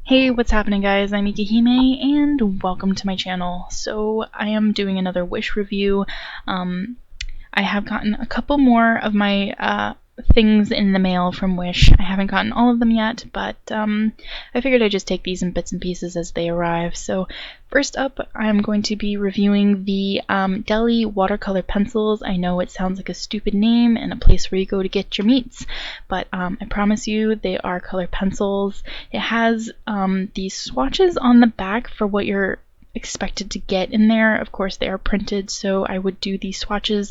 Hey, what's happening guys? I'm ika.himee and welcome to my channel. So I am doing another Wish review. I have gotten a couple more of my things in the mail from Wish. I haven't gotten all of them yet, but I figured I'd just take these in bits and pieces as they arrive. So first up, I'm going to be reviewing the Deli watercolor pencils. I know it sounds like a stupid name and a place where you go to get your meats, but I promise you they are color pencils. It has these swatches on the back for what you're expected to get in there. Of course they are printed, so I would do these swatches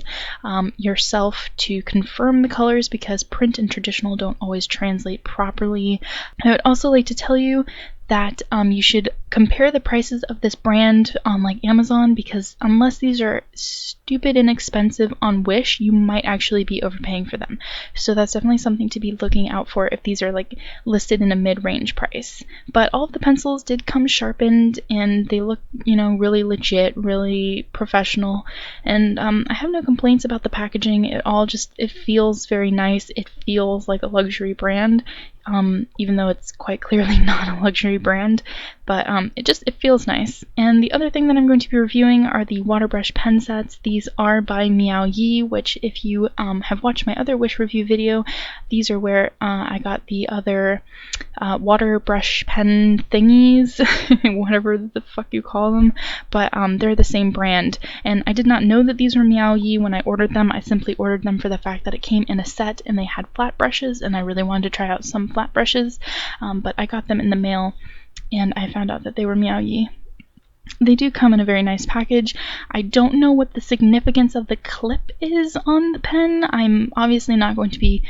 yourself to confirm the colors because print and traditional don't always translate properly. I would also like to tell you that you should compare the prices of this brand on like Amazon, because unless these are stupid inexpensive on Wish, you might actually be overpaying for them. So that's definitely something to be looking out for if these are like listed in a mid-range price. But all of the pencils did come sharpened and they look, you know, really legit, really professional, and I have no complaints about the packaging. It feels very nice. It feels like a luxury brand. Even though it's quite clearly not a luxury brand, but it feels nice. And the other thing that I'm going to be reviewing are the water brush pen sets. These are by Meow, which if you have watched my other Wish review video, these are where I got the other water brush pen thingies, whatever the fuck you call them, but they're the same brand. And I did not know that these were Meow when I ordered them. I simply ordered them for the fact that it came in a set and they had flat brushes, and I really wanted to try out some flat brushes, but I got them in the mail and I found out that they were Meow. They do come in a very nice package. I don't know what the significance of the clip is on the pen. I'm obviously not going to be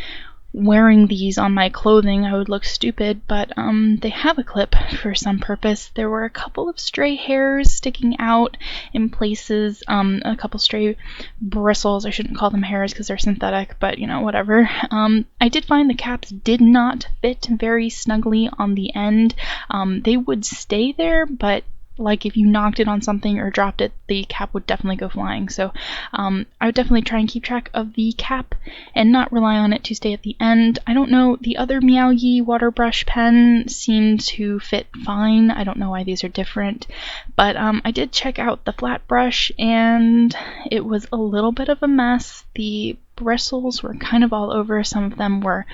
wearing these on my clothing. I would look stupid, but they have a clip for some purpose. There were a couple of stray hairs sticking out in places, a couple stray bristles. I shouldn't call them hairs because they're synthetic, but you know, whatever. I did find the caps did not fit very snugly on the end. They would stay there, but like if you knocked it on something or dropped it, the cap would definitely go flying. So I would definitely try and keep track of the cap and not rely on it to stay at the end. I don't know, the other Meow water brush pen seemed to fit fine. I don't know why these are different, but I did check out the flat brush and it was a little bit of a mess. The bristles were kind of all over. Some of them were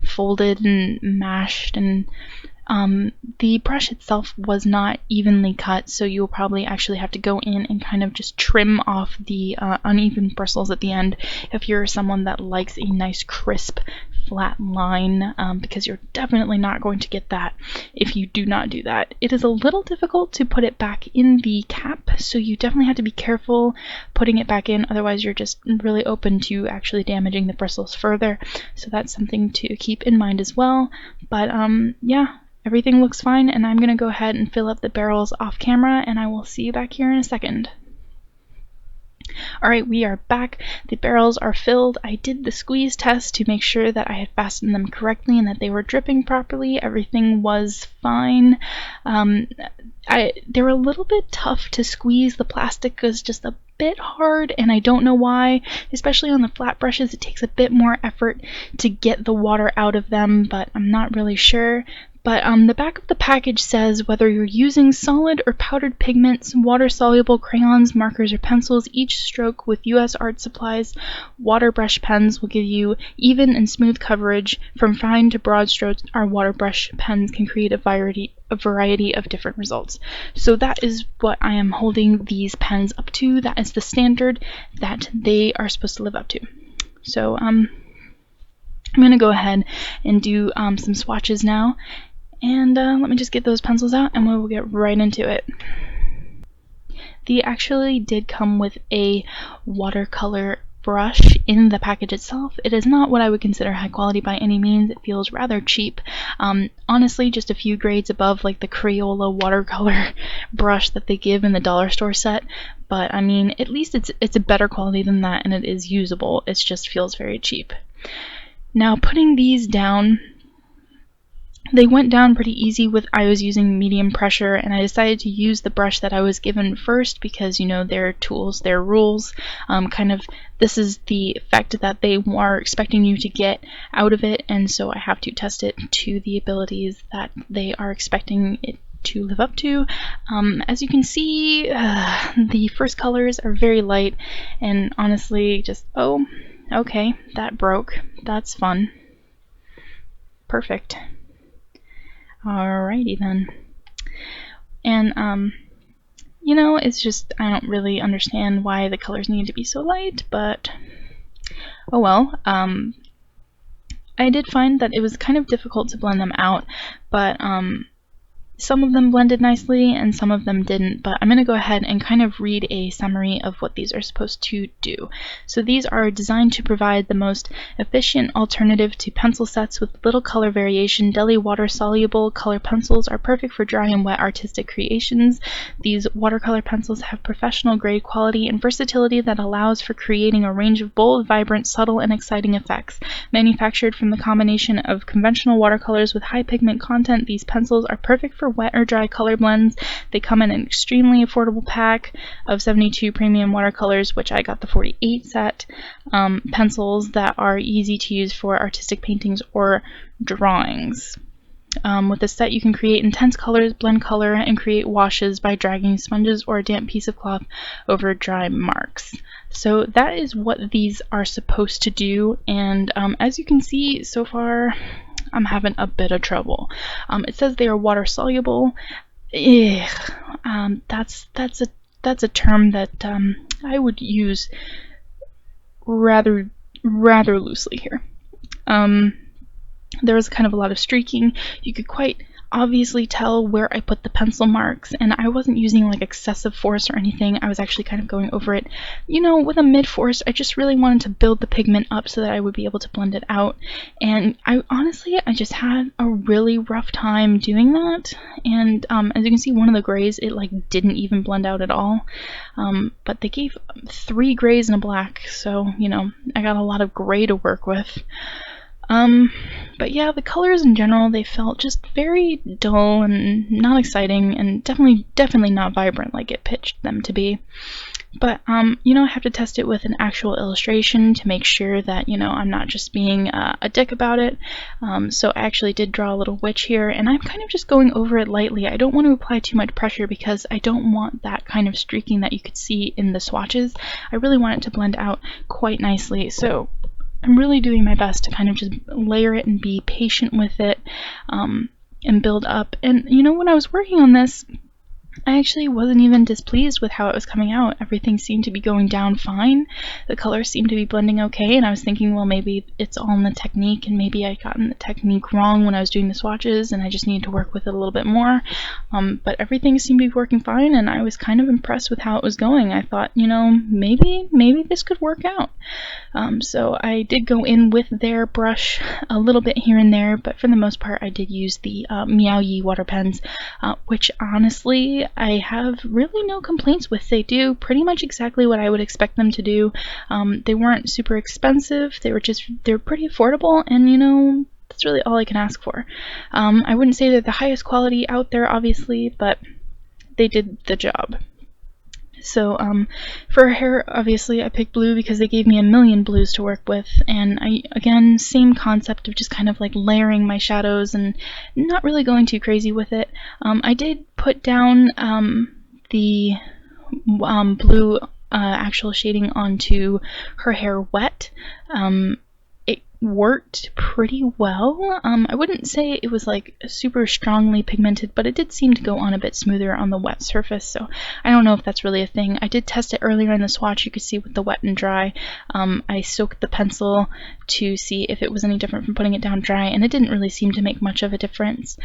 folded and mashed, and the brush itself was not evenly cut, so you'll probably actually have to go in and kind of just trim off the uneven bristles at the end if you're someone that likes a nice crisp flat line, because you're definitely not going to get that if you do not do that. It is a little difficult to put it back in the cap, so you definitely have to be careful putting it back in, otherwise you're just really open to actually damaging the bristles further. So that's something to keep in mind as well. But yeah, everything looks fine, and I'm going to go ahead and fill up the barrels off camera, and I will see you back here in a second. Alright, we are back. The barrels are filled. I did the squeeze test to make sure that I had fastened them correctly and that they were dripping properly. Everything was fine. They were a little bit tough to squeeze. The plastic was just a bit hard, and I don't know why. Especially on the flat brushes, it takes a bit more effort to get the water out of them, but I'm not really sure. But the back of the package says whether you're using solid or powdered pigments, water-soluble crayons, markers, or pencils, each stroke with U.S. Art Supplies water brush pens will give you even and smooth coverage. From fine to broad strokes, our water brush pens can create a variety of different results. So that is what I am holding these pens up to. That is the standard that they are supposed to live up to. So I'm going to go ahead and do some swatches now. And let me just get those pencils out and we'll get right into it. They actually did come with a watercolor brush in the package itself. It is not what I would consider high quality by any means. It feels rather cheap. Honestly, just a few grades above like the Crayola watercolor brush that they give in the dollar store set. But I mean, at least it's a better quality than that, and it is usable. It just feels very cheap. Now, putting these down, They went down pretty easy with I was using medium pressure, and I decided to use the brush that I was given first because, you know, their tools, their rules, this is the effect that they are expecting you to get out of it, and so I have to test it to the abilities that they are expecting it to live up to. As you can see, the first colors are very light, and honestly, just, oh, okay, that broke. That's fun. Perfect. Alrighty then. And, you know, it's just, I don't really understand why the colors need to be so light, but oh well. I did find that it was kind of difficult to blend them out, but some of them blended nicely and some of them didn't, but I'm going to go ahead and kind of read a summary of what these are supposed to do. So these are designed to provide the most efficient alternative to pencil sets with little color variation. Deli water-soluble color pencils are perfect for dry and wet artistic creations. These watercolor pencils have professional grade quality and versatility that allows for creating a range of bold, vibrant, subtle, and exciting effects. Manufactured from the combination of conventional watercolors with high pigment content, these pencils are perfect for wet or dry color blends. They come in an extremely affordable pack of 72 premium watercolors, which I got the 48 set, pencils that are easy to use for artistic paintings or drawings. With this set, you can create intense colors, blend color, and create washes by dragging sponges or a damp piece of cloth over dry marks. So that is what these are supposed to do, and as you can see so far, I'm having a bit of trouble. It says they are water soluble. That's a term that I would use rather loosely here. There was kind of a lot of streaking. You could quite obviously tell where I put the pencil marks, and I wasn't using like excessive force or anything. I was actually kind of going over it, you know, with a mid-force. I just really wanted to build the pigment up so that I would be able to blend it out, and I just had a really rough time doing that. And as you can see, one of the grays, it like didn't even blend out at all, but they gave 3 grays and a black, so you know, I got a lot of gray to work with. But yeah, the colors in general, they felt just very dull and not exciting, and definitely not vibrant like it pitched them to be. But, you know, I have to test it with an actual illustration to make sure that, you know, I'm not just being a dick about it. So I actually did draw a little witch here, and I'm kind of just going over it lightly. I don't want to apply too much pressure because I don't want that kind of streaking that you could see in the swatches. I really want it to blend out quite nicely. So I'm really doing my best to kind of just layer it and be patient with it, and build up. And you know, when I was working on this, I actually wasn't even displeased with how it was coming out. Everything seemed to be going down fine. The colors seemed to be blending okay, and I was thinking, well, maybe it's all in the technique, and maybe I'd gotten the technique wrong when I was doing the swatches, and I just needed to work with it a little bit more. But everything seemed to be working fine, and I was kind of impressed with how it was going. I thought, you know, maybe this could work out. So I did go in with their brush a little bit here and there, but for the most part, I did use the Meow Yee water pens, which honestly, I have really no complaints with. They do pretty much exactly what I would expect them to do. They weren't super expensive. They were pretty affordable, and you know, that's really all I can ask for. I wouldn't say they're the highest quality out there, obviously, but they did the job. So for her hair, obviously I picked blue because they gave me a million blues to work with, and again, same concept of just kind of like layering my shadows and not really going too crazy with it. I did put down the blue actual shading onto her hair wet. It worked pretty well. I wouldn't say it was like super strongly pigmented, but it did seem to go on a bit smoother on the wet surface, so I don't know if that's really a thing. I did test it earlier in the swatch. You could see with the wet and dry. I soaked the pencil to see if it was any different from putting it down dry, and it didn't really seem to make much of a difference.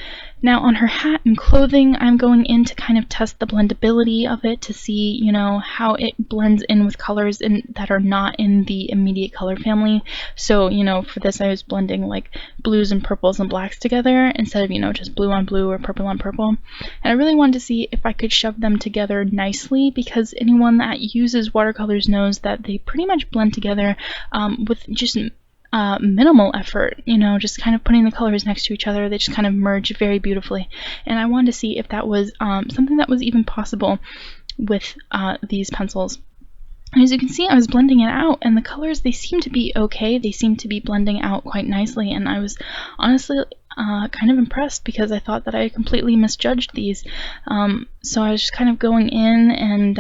Now on her hat and clothing, I'm going in to kind of test the blendability of it to see, you know, how it blends in with colors that are not in the immediate color family. So, you know, for this I was blending like blues and purples and blacks together instead of, you know, just blue on blue or purple on purple. And I really wanted to see if I could shove them together nicely, because anyone that uses watercolors knows that they pretty much blend together with just minimal effort, you know, just kind of putting the colors next to each other. They just kind of merge very beautifully. And I wanted to see if that was something that was even possible with these pencils. And as you can see, I was blending it out, and the colors, they seem to be okay. They seem to be blending out quite nicely, and I was honestly kind of impressed because I thought that I completely misjudged these. So I was just kind of going in, and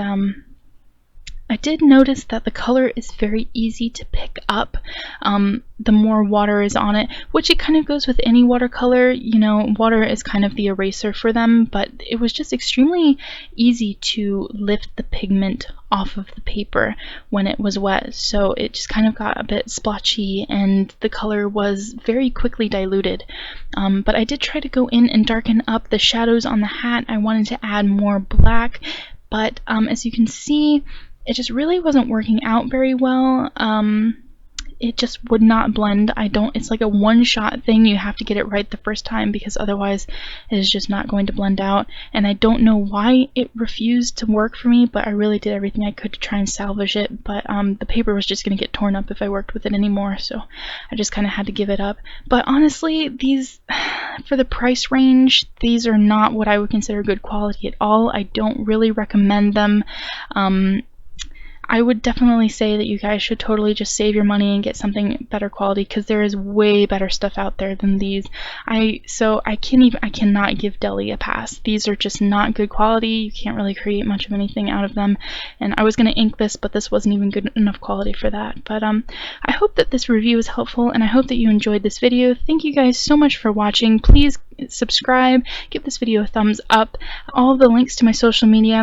I did notice that the color is very easy to pick up the more water is on it, which it kind of goes with any watercolor. You know, water is kind of the eraser for them, but it was just extremely easy to lift the pigment off of the paper when it was wet, so it just kind of got a bit splotchy and the color was very quickly diluted. But I did try to go in and darken up the shadows on the hat. I wanted to add more black, but as you can see, it just really wasn't working out very well. It just would not blend. It's like a one-shot thing. You have to get it right the first time because otherwise it is just not going to blend out. And I don't know why it refused to work for me, but I really did everything I could to try and salvage it. But the paper was just going to get torn up if I worked with it anymore, so I just kind of had to give it up. But honestly, these, for the price range, these are not what I would consider good quality at all. I don't really recommend them. I would definitely say that you guys should totally just save your money and get something better quality, because there is way better stuff out there than these. I cannot give Deli a pass. These are just not good quality. You can't really create much of anything out of them. And I was going to ink this, but this wasn't even good enough quality for that. But I hope that this review was helpful, and I hope that you enjoyed this video. Thank you guys so much for watching. Please subscribe, give this video a thumbs up. All the links to my social media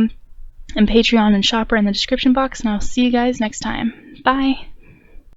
and Patreon and Shopper in the description box, and I'll see you guys next time. Bye!